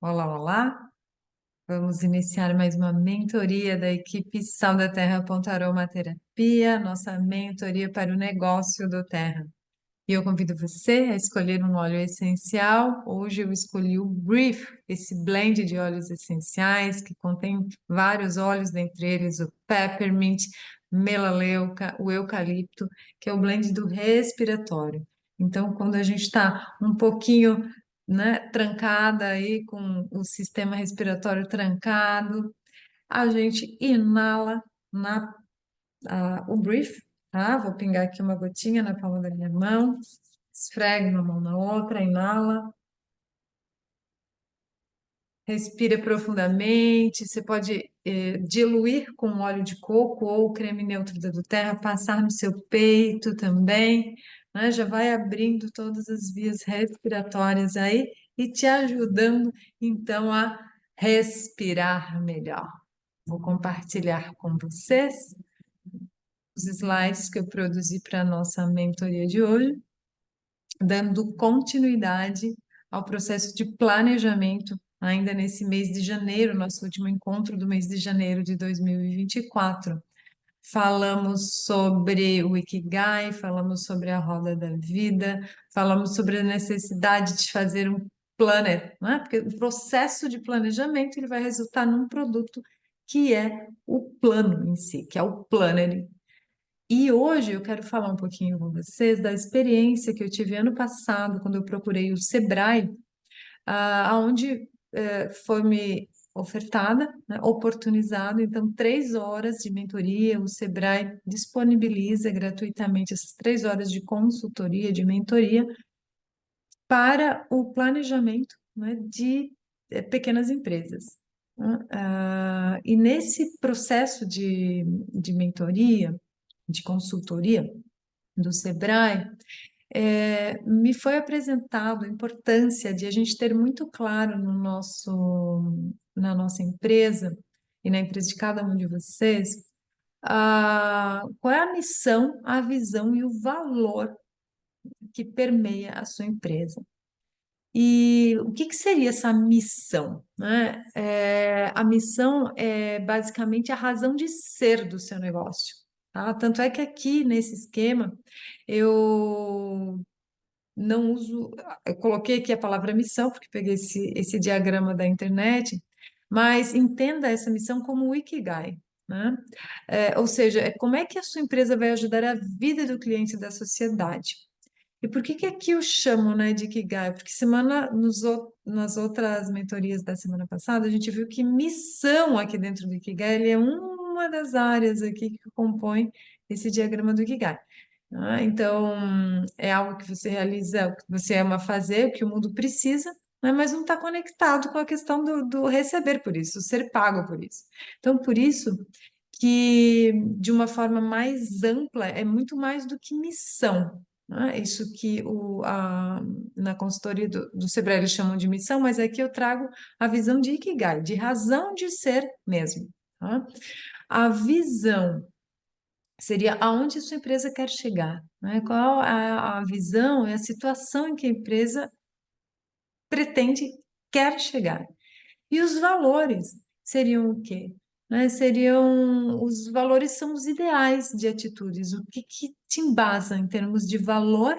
Olá, olá. Vamos iniciar mais uma mentoria da equipe Sal da Terra Aromaterapia, nossa mentoria para o negócio do Terra. E eu convido você a escolher um óleo essencial. Hoje eu escolhi o Brief, esse blend de óleos essenciais que contém vários óleos, dentre eles o peppermint, melaleuca, o eucalipto, que é o blend do respiratório. Então, quando a gente está um pouquinho, né, trancada aí com o sistema respiratório trancado, a gente inala o brief, tá? Vou pingar aqui uma gotinha na palma da minha mão, esfrega uma mão na outra, inala, respira profundamente. Você pode diluir com óleo de coco ou creme neutro da Terra, passar no seu peito também, né? Já vai abrindo todas as vias respiratórias aí e te ajudando, então, a respirar melhor. Vou compartilhar com vocês os slides que eu produzi para a nossa mentoria de hoje, dando continuidade ao processo de planejamento, ainda nesse mês de janeiro, nosso último encontro do mês de janeiro de 2024. Falamos sobre o Ikigai, falamos sobre a roda da vida, falamos sobre a necessidade de fazer um planner, né? Porque o processo de planejamento ele vai resultar num produto que é o plano em si, que é o planner. E hoje eu quero falar um pouquinho com vocês da experiência que eu tive ano passado, quando eu procurei o Sebrae, onde foi me ofertada, né, oportunizado, então, 3 horas de mentoria. O Sebrae disponibiliza gratuitamente essas 3 horas de consultoria, de mentoria, para o planejamento, né, de pequenas empresas, né? E nesse processo de mentoria, de consultoria do Sebrae, me foi apresentado a importância de a gente ter muito claro na nossa empresa e na empresa de cada um de vocês, qual é a missão, a visão e o valor que permeia a sua empresa. E o que seria essa missão, né? A missão é basicamente a razão de ser do seu negócio, tá? Tanto é que aqui nesse esquema eu não uso, eu coloquei aqui a palavra missão, porque peguei esse diagrama da internet, mas entenda essa missão como o Ikigai, né? Ou seja, como é que a sua empresa vai ajudar a vida do cliente e da sociedade. E por que que aqui eu chamo, né, de Ikigai? Porque nas outras mentorias da semana passada, a gente viu que missão aqui dentro do Ikigai, ele é uma das áreas aqui que compõe esse diagrama do Ikigai, né? Então, é algo que você realiza, o que você ama fazer, o que o mundo precisa, né, mas não está conectado com a questão do receber por isso, ser pago por isso. Então, por isso que, de uma forma mais ampla, é muito mais do que missão, né? Isso que na consultoria do Sebrae eles chamam de missão, mas aqui eu trago a visão de Ikigai, de razão de ser mesmo, tá? A visão seria aonde a sua empresa quer chegar, né? Qual a visão e a situação em que a empresa pretende, quer chegar. E os valores seriam o quê? Né? Os valores são os ideais de atitudes, o que que te embasa em termos de valor,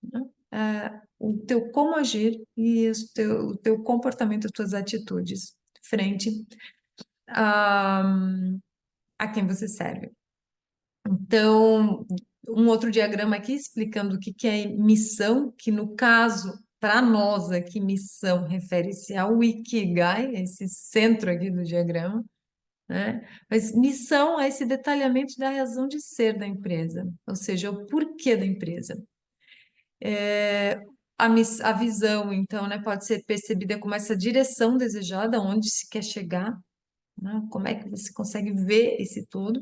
né? O teu como agir e o teu comportamento, as tuas atitudes frente a, a quem você serve. Então, um outro diagrama aqui explicando o que que é missão, que no caso, para nós aqui, missão refere-se ao Ikigai, esse centro aqui do diagrama, né? Mas missão é esse detalhamento da razão de ser da empresa, ou seja, o porquê da empresa. A visão, então, né, pode ser percebida como essa direção desejada, onde se quer chegar, né? Como é que você consegue ver esse todo.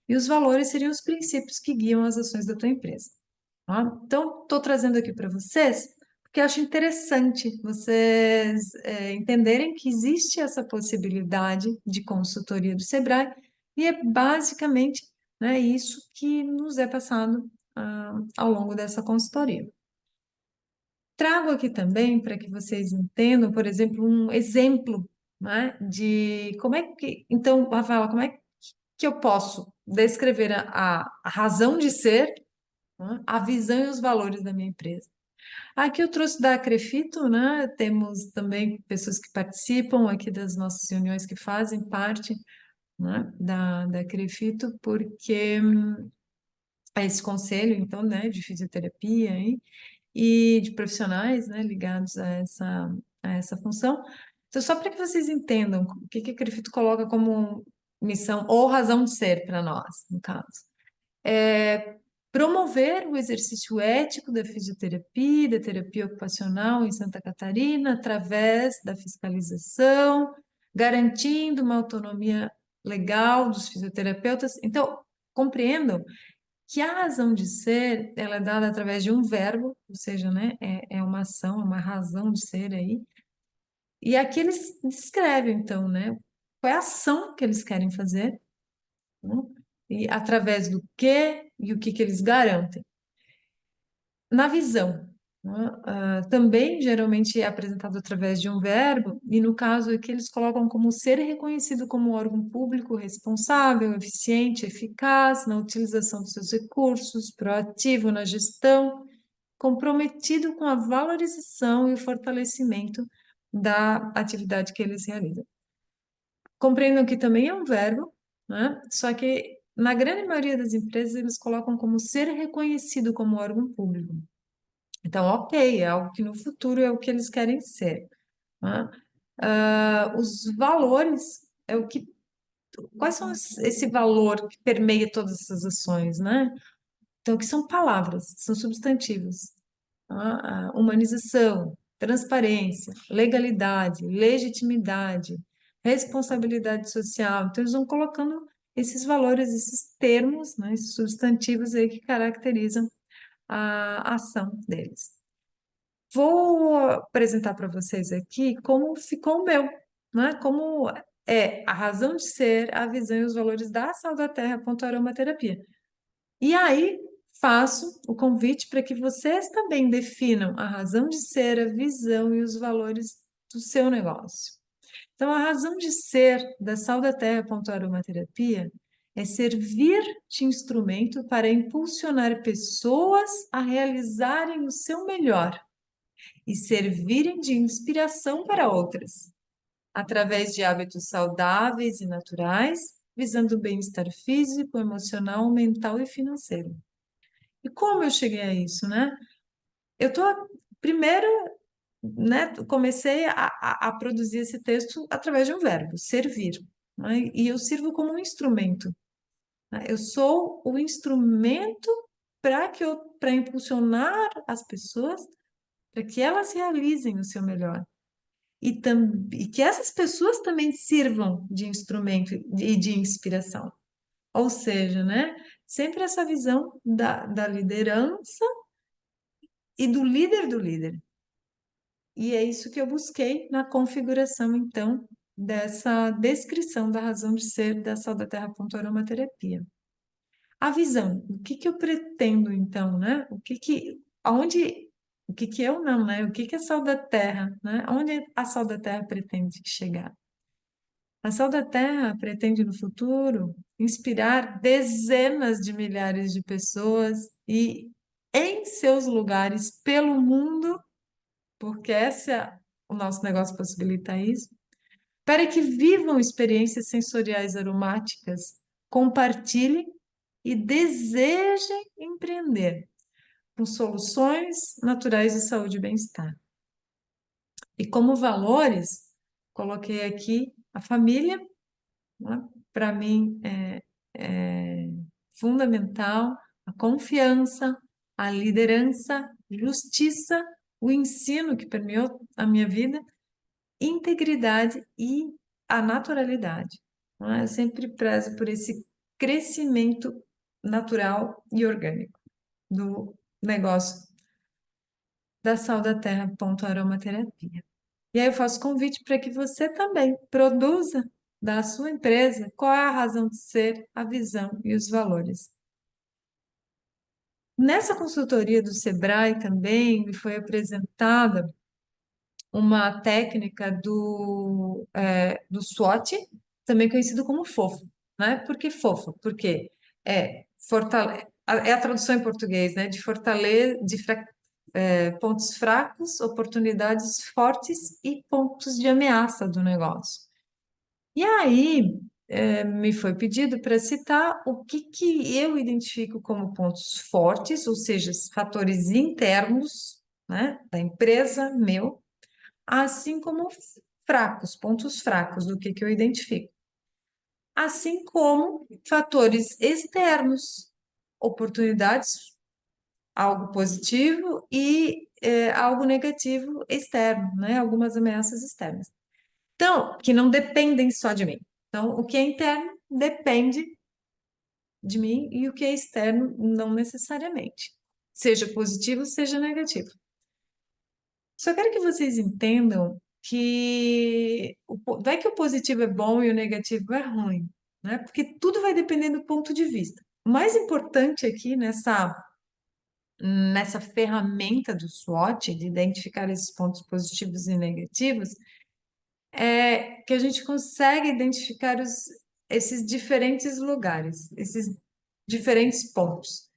E os valores seriam os princípios que guiam as ações da tua empresa, tá? Então, estou trazendo aqui para vocês, porque eu acho interessante vocês entenderem que existe essa possibilidade de consultoria do Sebrae, e é basicamente, né, isso que nos é passado ao longo dessa consultoria. trago aqui também para que vocês entendam, por exemplo, um exemplo, né, de como é que. Então, Rafaela, como é que eu posso descrever a razão de ser, né, a visão e os valores da minha empresa? Aqui eu trouxe da Crefito, né? Temos também pessoas que participam aqui das nossas reuniões que fazem parte, né, da Crefito, porque é esse conselho, então, né, de fisioterapia e de profissionais, né, ligados a essa função. Então, só para que vocês entendam o que que a Crefito coloca como missão ou razão de ser para nós, no caso. É promover o exercício ético da fisioterapia, da terapia ocupacional em Santa Catarina, através da fiscalização, garantindo uma autonomia legal dos fisioterapeutas. Então, compreendam que a razão de ser, ela é dada através de um verbo, ou seja, né, é uma ação, uma razão de ser aí. E aqui eles descrevem, então, né, qual é a ação que eles querem fazer, né, e através do que e o que que eles garantem. Na visão, né, também geralmente é apresentado através de um verbo, e no caso aqui eles colocam como ser reconhecido como órgão público responsável, eficiente, eficaz na utilização dos seus recursos, proativo na gestão, comprometido com a valorização e o fortalecimento da atividade que eles realizam. Compreendam que também é um verbo, né? Só que na grande maioria das empresas eles colocam como ser reconhecido como órgão público. Então, ok, é algo que no futuro é o que eles querem ser, né? Os valores é o que. Quais são esse valor que permeia todas essas ações, né? Então, que são palavras, são substantivos. A humanização, transparência, legalidade, legitimidade, responsabilidade social. Então, eles vão colocando esses valores, esses termos, né, esses substantivos aí que caracterizam a ação deles. Vou apresentar para vocês aqui como ficou o meu, né? Como é a razão de ser, a visão e os valores da Sal da Terra.aromaterapia. E aí faço o convite para que vocês também definam a razão de ser, a visão e os valores do seu negócio. Então, a razão de ser da Sal da Terra.aromaterapia é servir de instrumento para impulsionar pessoas a realizarem o seu melhor e servirem de inspiração para outras, através de hábitos saudáveis e naturais, visando o bem-estar físico, emocional, mental e financeiro. E como eu cheguei a isso, né? Eu tô primeiro, né? Comecei a produzir esse texto através de um verbo, servir, né? E eu sirvo como um instrumento, né? Eu sou o instrumento para impulsionar as pessoas para que elas realizem o seu melhor. E que essas pessoas também sirvam de instrumento e de inspiração. Ou seja, né? Sempre essa visão da liderança e do líder do líder. E é isso que eu busquei na configuração, então, dessa descrição da razão de ser da Sal da Terra.aromaterapia. A visão, o que que eu pretendo, então, né? O que que eu não, né? O que que a Sal da Terra, né? Onde a Sal da Terra pretende chegar? A Sal da Terra pretende, no futuro, inspirar dezenas de milhares de pessoas e em seus lugares pelo mundo, porque o nosso negócio possibilita isso, para que vivam experiências sensoriais aromáticas, compartilhem e desejem empreender com soluções naturais de saúde e bem-estar. E como valores, coloquei aqui a família, né? Para mim é fundamental a confiança, a liderança, justiça, o ensino que permeou a minha vida, integridade e a naturalidade, né? Eu sempre prezo por esse crescimento natural e orgânico do negócio da Sal da Terra.aromaterapia. E aí eu faço convite para que você também produza da sua empresa qual é a razão de ser, a visão e os valores. Nessa consultoria do Sebrae também me foi apresentada uma técnica do SWOT, também conhecido como FOFO, né? Por que FOFO? Porque é a tradução em português, né? De fortaleza, pontos fracos, oportunidades fortes e pontos de ameaça do negócio. E aí, me foi pedido para citar o que que eu identifico como pontos fortes, ou seja, fatores internos, né, da empresa, meu, assim como fracos, pontos fracos, do que eu identifico. Assim como fatores externos, oportunidades, algo positivo e algo negativo externo, né? Algumas ameaças externas. Então, que não dependem só de mim. Então, o que é interno depende de mim e o que é externo não necessariamente. Seja positivo, seja negativo. Só quero que vocês entendam que não é que o positivo é bom e o negativo é ruim, né? Porque tudo vai depender do ponto de vista. O mais importante aqui nessa ferramenta do SWOT, de identificar esses pontos positivos e negativos, é que a gente consegue identificar esses diferentes lugares, esses diferentes pontos.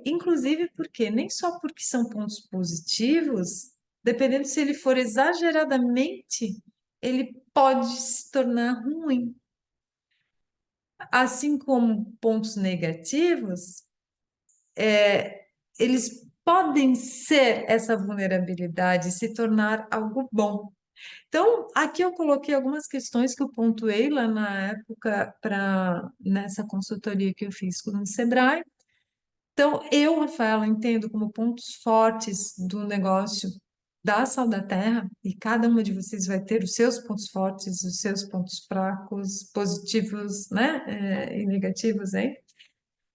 Inclusive porque nem só porque são pontos positivos, dependendo se ele for exageradamente, ele pode se tornar ruim. Assim como pontos negativos, eles podem ser essa vulnerabilidade, se tornar algo bom. Então, aqui eu coloquei algumas questões que eu pontuei lá na época nessa consultoria que eu fiz com o Sebrae. Então, eu, Rafaela, entendo como pontos fortes do negócio da Sal da Terra, e cada uma de vocês vai ter os seus pontos fortes, os seus pontos fracos, positivos, né, e negativos, hein?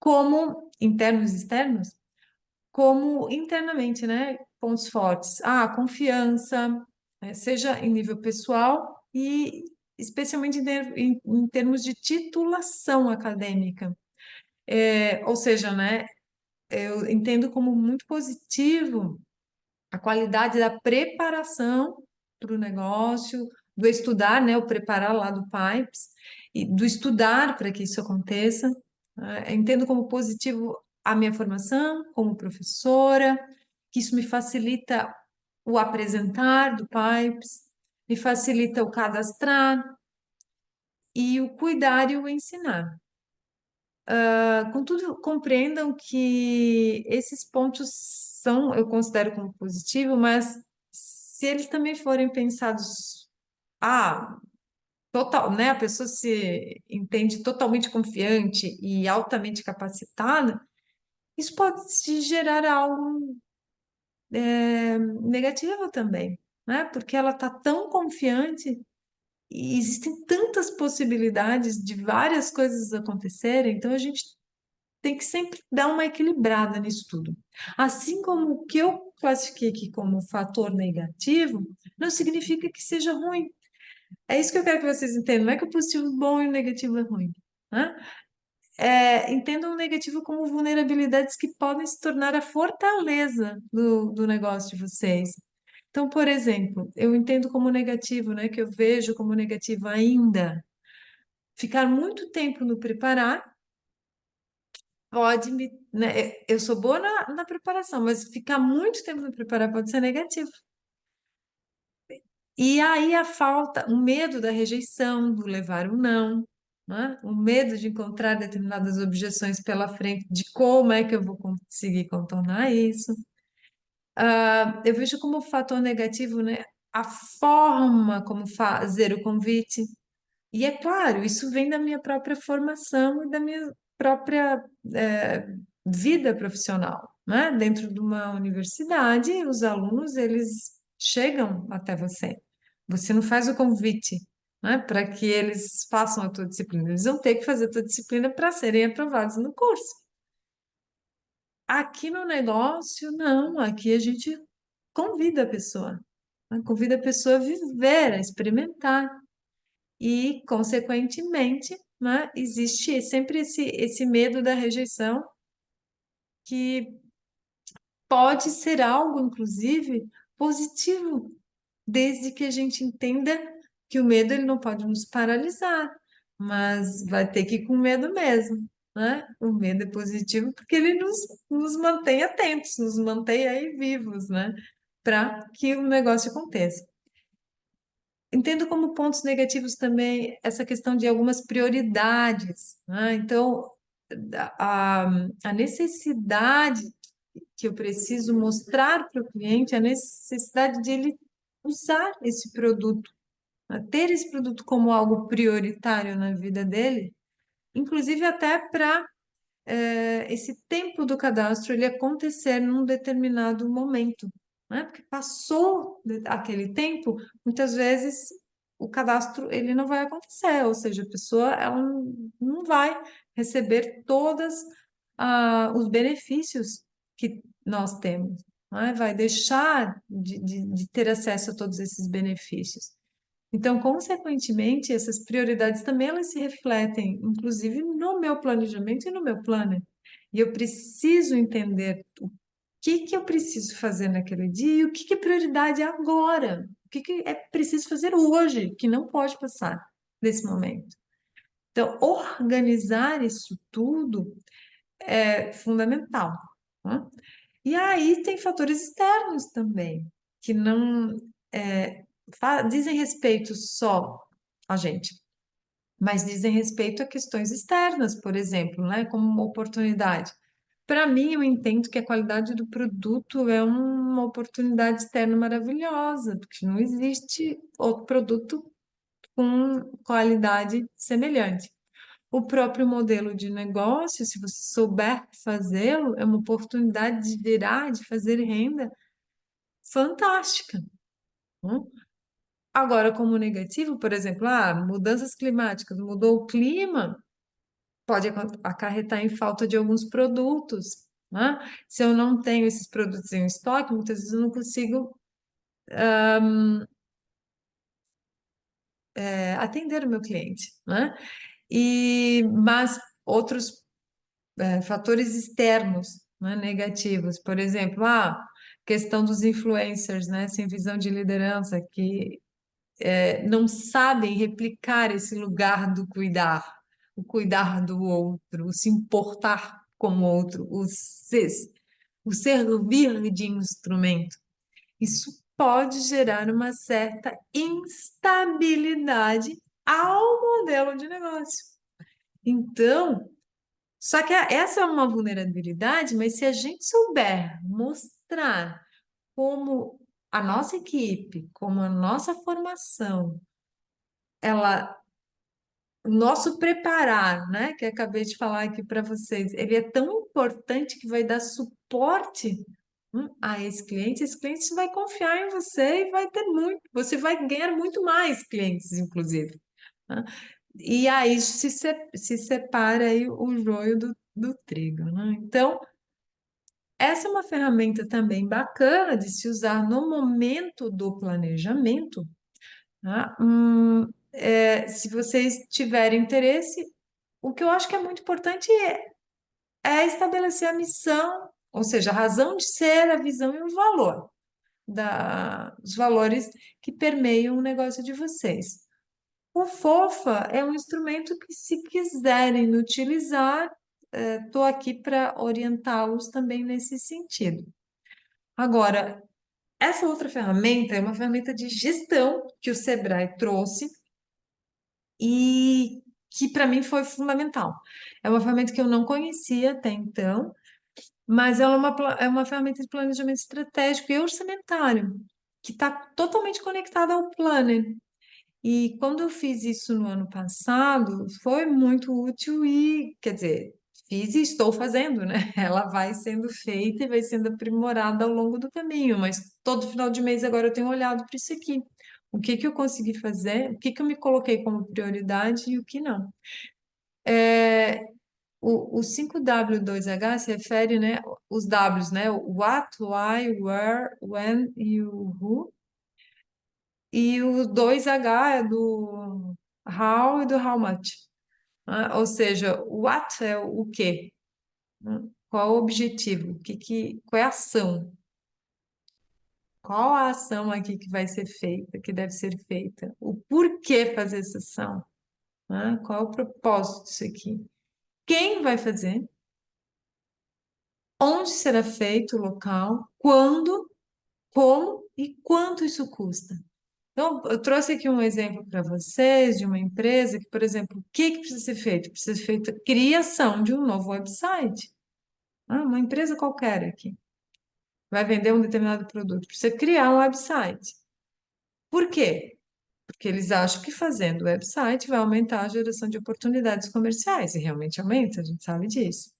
Como internos e externos, como internamente, né? Pontos fortes. Confiança, né, seja em nível pessoal e especialmente em termos de titulação acadêmica. Ou seja, né? Eu entendo como muito positivo a qualidade da preparação para o negócio, do estudar, né? O preparar lá do Pipes, e do estudar para que isso aconteça. Entendo como positivo a minha formação como professora, que isso me facilita o apresentar do Pipes, me facilita o cadastrar e o cuidar e o ensinar. Contudo, compreendam que esses pontos são, eu considero como positivo, mas se eles também forem pensados, ah, total, né? A pessoa se entende totalmente confiante e altamente capacitada, isso pode se gerar algo negativo também, né? Porque ela está tão confiante e existem tantas possibilidades de várias coisas acontecerem, então a gente tem que sempre dar uma equilibrada nisso tudo. Assim como o que eu classifiquei aqui como fator negativo, não significa que seja ruim. É isso que eu quero que vocês entendam. Não é que o positivo é bom e o negativo é ruim, né? Entendam o negativo como vulnerabilidades que podem se tornar a fortaleza do negócio de vocês. Então, por exemplo, eu entendo como negativo, né, que eu vejo como negativo ainda, ficar muito tempo no preparar pode me, né, eu sou boa na preparação, mas ficar muito tempo no preparar pode ser negativo. E aí a falta, o medo da rejeição, do levar o não, né? O medo de encontrar determinadas objeções pela frente, de como é que eu vou conseguir contornar isso. Eu vejo como fator negativo, né, a forma como fazer o convite. E é claro, isso vem da minha própria formação e da minha própria vida profissional, né? Dentro de uma universidade, os alunos, eles chegam até você. Você não faz o convite, né, para que eles façam a tua disciplina. Eles vão ter que fazer a tua disciplina para serem aprovados no curso. Aqui no negócio, não. Aqui a gente convida a pessoa, né? Convida a pessoa a viver, a experimentar. E, consequentemente, né, existe sempre esse medo da rejeição que pode ser algo, inclusive, positivo, desde que a gente entenda que o medo ele não pode nos paralisar, mas vai ter que ir com medo mesmo, né? O medo é positivo porque ele nos mantém atentos, nos mantém aí vivos, né? Para que o negócio aconteça. Entendo como pontos negativos também essa questão de algumas prioridades, né? Então, a necessidade que eu preciso mostrar para o cliente, a necessidade de ele usar esse produto, né? Ter esse produto como algo prioritário na vida dele, inclusive até para esse tempo do cadastro ele acontecer num determinado momento, né? Porque passou aquele tempo, muitas vezes o cadastro ele não vai acontecer, ou seja, a pessoa ela não vai receber todas os benefícios que nós temos, né? Vai deixar de ter acesso a todos esses benefícios. Então, consequentemente, essas prioridades também elas se refletem, inclusive no meu planejamento e no meu planner. E eu preciso entender o que eu preciso fazer naquele dia e o que é prioridade agora. O que é preciso fazer hoje, que não pode passar desse momento. Então, organizar isso tudo é fundamental, né? E aí tem fatores externos também, que não dizem respeito só a gente, mas dizem respeito a questões externas, por exemplo, né, como uma oportunidade. Para mim, eu entendo que a qualidade do produto é uma oportunidade externa maravilhosa, porque não existe outro produto com qualidade semelhante. O próprio modelo de negócio, se você souber fazê-lo, é uma oportunidade de virar, de fazer renda fantástica, né? Agora, como negativo, por exemplo, mudanças climáticas, mudou o clima, pode acarretar em falta de alguns produtos, né? Se eu não tenho esses produtos em estoque, muitas vezes eu não consigo atender o meu cliente, né? Mas outros fatores externos, né, negativos, por exemplo, questão dos influencers, né, sem visão de liderança, que não sabem replicar esse lugar do cuidar, o cuidar do outro, o se importar com o outro, o servir de instrumento. Isso pode gerar uma certa instabilidade ao modelo de negócio. Então, só que essa é uma vulnerabilidade, mas se a gente souber mostrar como a nossa equipe, como a nossa formação, ela, o nosso preparar, né, que eu acabei de falar aqui para vocês, ele é tão importante que vai dar suporte, a esse cliente vai confiar em você e vai ter muito, você vai ganhar muito mais clientes, inclusive, né? E aí se separa aí o joio do trigo, né? Então, essa é uma ferramenta também bacana de se usar no momento do planejamento, tá? Se vocês tiverem interesse, o que eu acho que é muito importante é estabelecer a missão, ou seja, a razão de ser, a visão e o valor, os valores que permeiam o negócio de vocês. O Fofa é um instrumento que, se quiserem me utilizar, estou aqui para orientá-los também nesse sentido. Agora, essa outra ferramenta é uma ferramenta de gestão que o Sebrae trouxe e que para mim foi fundamental. É uma ferramenta que eu não conhecia até então, mas ela é uma ferramenta de planejamento estratégico e orçamentário, que está totalmente conectada ao Planner. E quando eu fiz isso no ano passado, foi muito útil e, quer dizer, fiz e estou fazendo, né? Ela vai sendo feita e vai sendo aprimorada ao longo do caminho, mas todo final de mês agora eu tenho olhado para isso aqui. O que que eu consegui fazer, o que que eu me coloquei como prioridade e o que não. O 5W2H se refere, né, os Ws, né, o what, why, where, when e o who. E o 2H é do how e do how much, né? Ou seja, o what é o quê, né? Qual o objetivo? Qual é a ação? Qual a ação aqui que vai ser feita, que deve ser feita? O porquê fazer essa ação? Né? Qual é o propósito disso aqui? Quem vai fazer? Onde será feito o local? Quando? Como e quanto isso custa? Então, eu trouxe aqui um exemplo para vocês de uma empresa que, por exemplo, o que que precisa ser feito? Precisa ser feita a criação de um novo website. Ah, uma empresa qualquer aqui vai vender um determinado produto, precisa criar um website. Por quê? Porque eles acham que fazendo o website vai aumentar a geração de oportunidades comerciais, e realmente aumenta, a gente sabe disso.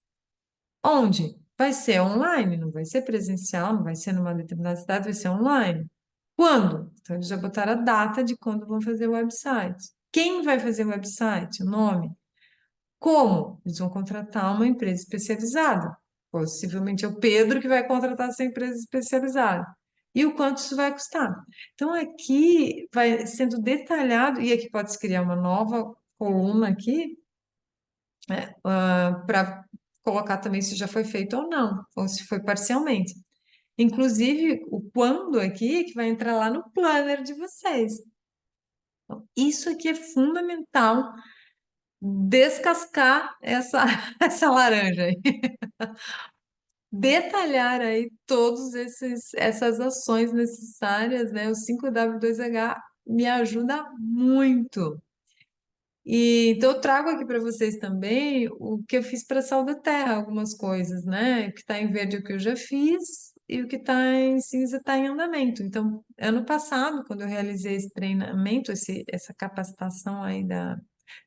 Onde? Vai ser online, não vai ser presencial, não vai ser numa determinada cidade, vai ser online. Quando? Então, eles já botaram a data de quando vão fazer o website. Quem vai fazer o website? O nome. Como? Eles vão contratar uma empresa especializada. Possivelmente é o Pedro que vai contratar essa empresa especializada. E o quanto isso vai custar. Então, aqui vai sendo detalhado, e aqui pode-se criar uma nova coluna aqui, para colocar também se já foi feito ou não, ou se foi parcialmente. Inclusive, o quando aqui que vai entrar lá no planner de vocês. Então, isso aqui é fundamental, descascar essa laranja aí. Detalhar aí todos essas ações necessárias, né? O 5W2H me ajuda muito. E então eu trago aqui para vocês também o que eu fiz para Sal da Terra, algumas coisas, né? O que está em verde é o que eu já fiz e o que está em cinza está em andamento. Então, ano passado, quando eu realizei esse treinamento, essa capacitação aí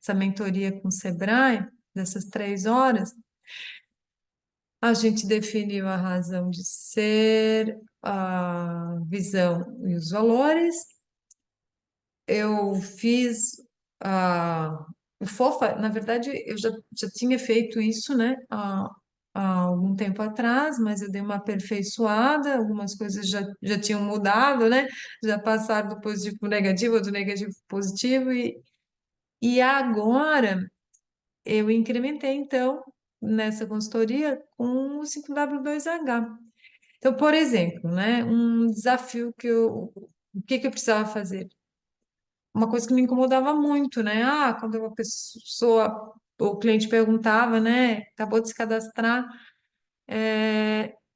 essa mentoria com o Sebrae, dessas 3 horas, a gente definiu a razão de ser, a visão e os valores. Eu fiz o FOFA, na verdade, eu já tinha feito isso, né, há algum tempo atrás, mas eu dei uma aperfeiçoada, algumas coisas já tinham mudado, né, já passaram do positivo para o negativo, do negativo para o positivo, e agora eu incrementei, então, nessa consultoria com o 5W2H. Então, por exemplo, né, um desafio o que que eu precisava fazer? Uma coisa que me incomodava muito, né? Ah, quando uma pessoa, o cliente perguntava, né? Acabou de se cadastrar.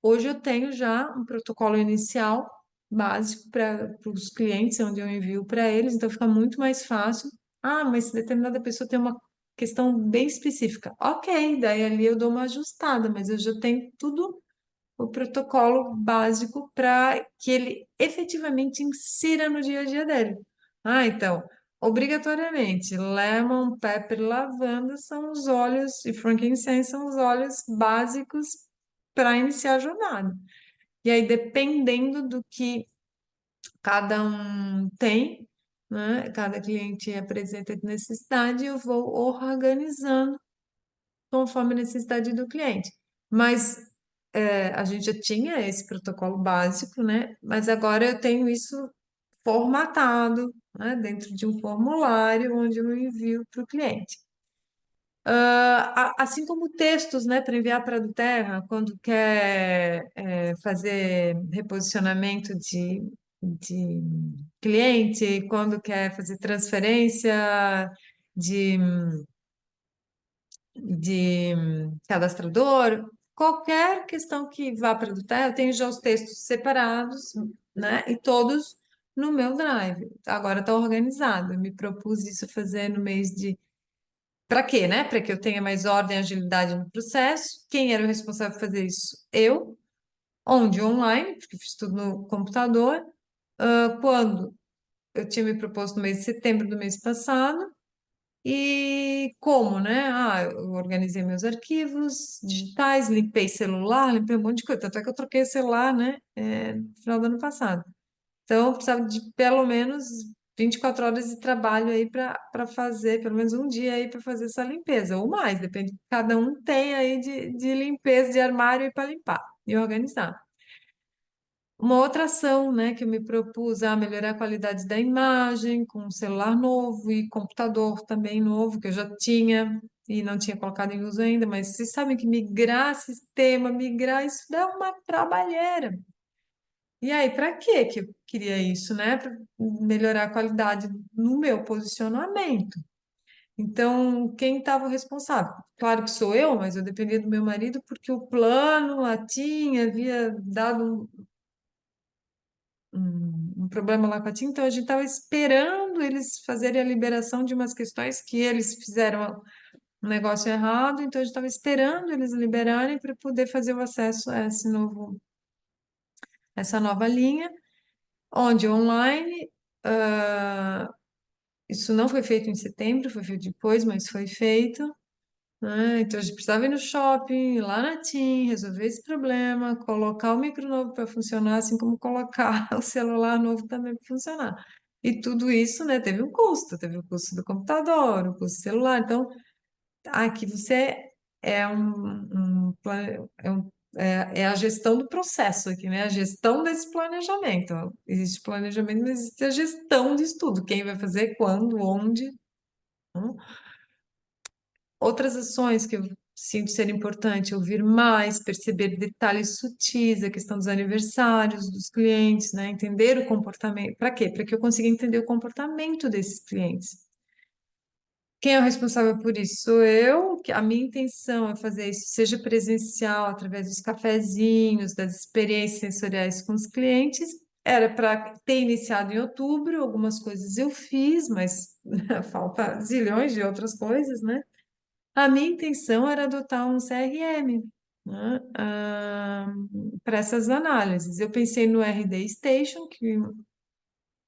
Hoje eu tenho já um protocolo inicial básico para os clientes, onde eu envio para eles, então fica muito mais fácil. Ah, mas se determinada pessoa tem uma questão bem específica, ok, daí ali eu dou uma ajustada, mas eu já tenho tudo o protocolo básico para que ele efetivamente insira no dia a dia dele. Ah, então, obrigatoriamente, lemon, pepper, lavanda são os óleos e frankincense são os óleos básicos para iniciar a jornada. E aí, dependendo do que cada um tem, né, cada cliente apresenta de necessidade, eu vou organizando conforme a necessidade do cliente. Mas a gente já tinha esse protocolo básico, né? Mas agora eu tenho isso formatado, né? Dentro de um formulário onde eu envio para o cliente. Assim como textos, né, para enviar para a do Terra, quando quer fazer reposicionamento de cliente, quando quer fazer transferência de cadastrador, qualquer questão que vá para do eu tenho já os textos separados, né? E todos no meu Drive. Agora está organizado. Eu me propus isso fazer no mês de. Para quê, né? Para que eu tenha mais ordem e agilidade no processo. Quem era o responsável por fazer isso? Eu. Onde? Online, porque eu fiz tudo no computador. Quando? Eu tinha me proposto no mês de setembro do mês passado. E como, né? Ah, eu organizei meus arquivos digitais, limpei celular, limpei um monte de coisa. Tanto é que eu troquei o celular, né? No final do ano passado. Então, eu precisava de pelo menos 24 horas de trabalho aí para fazer, pelo menos um dia aí para fazer essa limpeza, ou mais, depende do que cada um tem aí de limpeza de armário para limpar e organizar. uma outra ação, né, que eu me propus a melhorar a qualidade da imagem com um celular novo e computador também novo, que eu já tinha e não tinha colocado em uso ainda, mas vocês sabem que migrar sistema, migrar, isso dá uma trabalheira. E aí, para que eu queria isso, né? Para melhorar a qualidade no meu posicionamento. Então, quem estava responsável? Claro que sou eu, mas eu dependia do meu marido porque o plano, a TIM, havia dado um problema lá com a TIM, então a gente estava esperando eles fazerem a liberação de umas questões que eles fizeram um negócio errado, então a gente estava esperando eles liberarem para poder fazer o acesso a essa nova linha, onde online, ah, isso não foi feito em setembro, foi feito depois, mas foi feito. Então a gente precisava ir no shopping, ir lá na TIM, resolver esse problema, colocar o micro novo para funcionar, assim como colocar o celular novo também para funcionar. E tudo isso, né, teve o custo do computador, o custo do celular. Então, aqui você é é a gestão do processo aqui, né? A gestão desse planejamento. Existe planejamento, mas existe a gestão disso tudo. Quem vai fazer, quando, onde. Hum. Outras ações que eu sinto ser importante, ouvir mais, perceber detalhes sutis, a questão dos aniversários dos clientes, né? Entender o comportamento. Para quê? Para que eu consiga entender o comportamento desses clientes. Quem é o responsável por isso? Sou eu. A minha intenção é fazer isso, seja presencial, através dos cafezinhos, das experiências sensoriais com os clientes. Era para ter iniciado em outubro, algumas coisas eu fiz, mas falta zilhões de outras coisas, né? A minha intenção era adotar um CRM, né, para essas análises. Eu pensei no RD Station,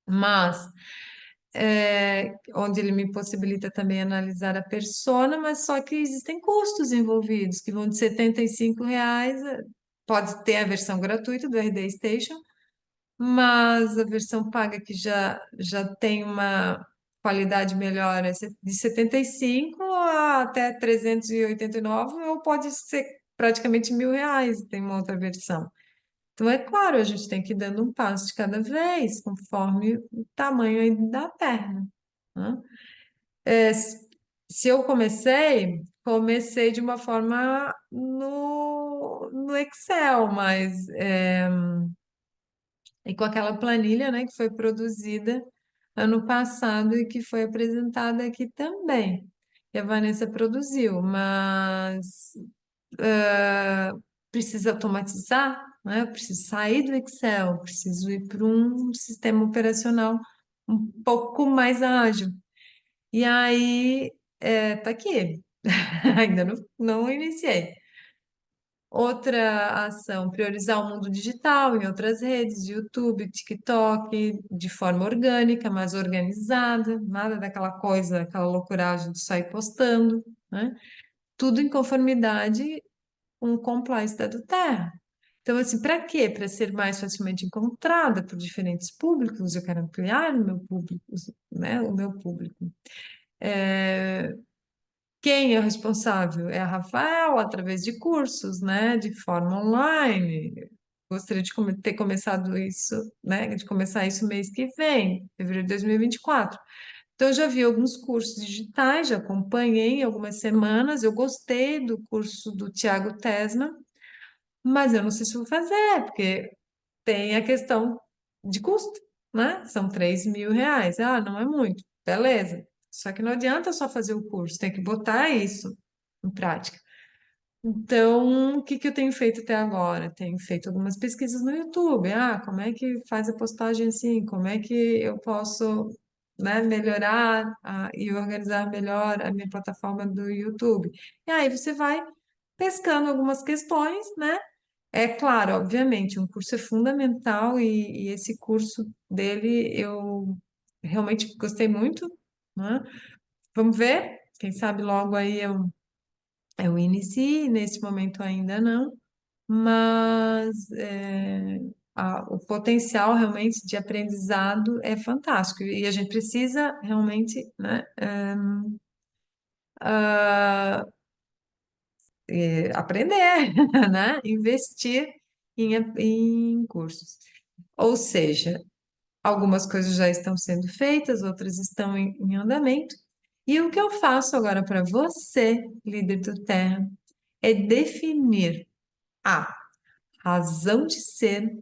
mas onde ele me possibilita também analisar a persona, mas só que existem custos envolvidos, que vão de R$ 75, pode ter a versão gratuita do RD Station, mas a versão paga que já tem uma qualidade melhor é de 75 a até 389, ou pode ser praticamente R$ 1.000, tem uma outra versão. Então, é claro, a gente tem que ir dando um passo de cada vez, conforme o tamanho aí da perna, né? Se eu comecei de uma forma no Excel, mas e com aquela planilha, né, que foi produzida ano passado e que foi apresentada aqui também. E a Vanessa produziu, mas ah, precisa automatizar, né? Eu preciso sair do Excel, preciso ir para um sistema operacional um pouco mais ágil. E aí, tá aqui. Ainda não iniciei. Outra ação, priorizar o mundo digital em outras redes, YouTube, TikTok, de forma orgânica, mas organizada, nada daquela coisa, aquela loucuragem de sair postando, né? Tudo em conformidade com o compliance da Terra. Então, assim, para quê? Para ser mais facilmente encontrada por diferentes públicos, eu quero ampliar o meu público, né? O meu público. Quem é o responsável? É a Rafaela, através de cursos, né, de forma online. Gostaria de ter começado isso, né, de começar isso mês que vem, fevereiro de 2024. Então, eu já vi alguns cursos digitais, já acompanhei algumas semanas, eu gostei do curso do Tiago Tesma, mas eu não sei se vou fazer, porque tem a questão de custo, né? São R$ 3.000. Ah, não é muito, beleza. Só que não adianta só fazer o curso, tem que botar isso em prática. Então, o que que eu tenho feito até agora? Tenho feito algumas pesquisas no YouTube. Ah, como é que faz a postagem assim? Como é que eu posso, né, melhorar e organizar melhor a minha plataforma do YouTube? E aí você vai pescando algumas questões, né? É claro, obviamente, um curso é fundamental e esse curso dele eu realmente gostei muito, né? Vamos ver, quem sabe logo aí eu inicie, nesse momento ainda não, mas o potencial realmente de aprendizado é fantástico e a gente precisa realmente, né, aprender, né? Investir em cursos. Ou seja, algumas coisas já estão sendo feitas, outras estão em andamento. E o que eu faço agora para você, líder do Terra, é definir a razão de ser,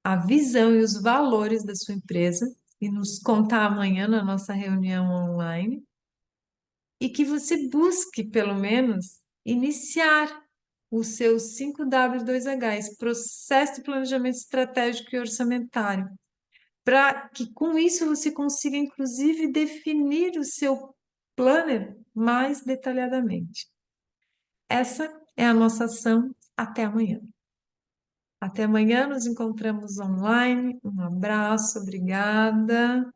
a visão e os valores da sua empresa e nos contar amanhã na nossa reunião online e que você busque, pelo menos, iniciar o seu 5W2H, esse processo de planejamento estratégico e orçamentário, para que com isso você consiga, inclusive, definir o seu planner mais detalhadamente. Essa é a nossa ação. Até amanhã. Até amanhã, nos encontramos online. Um abraço, obrigada.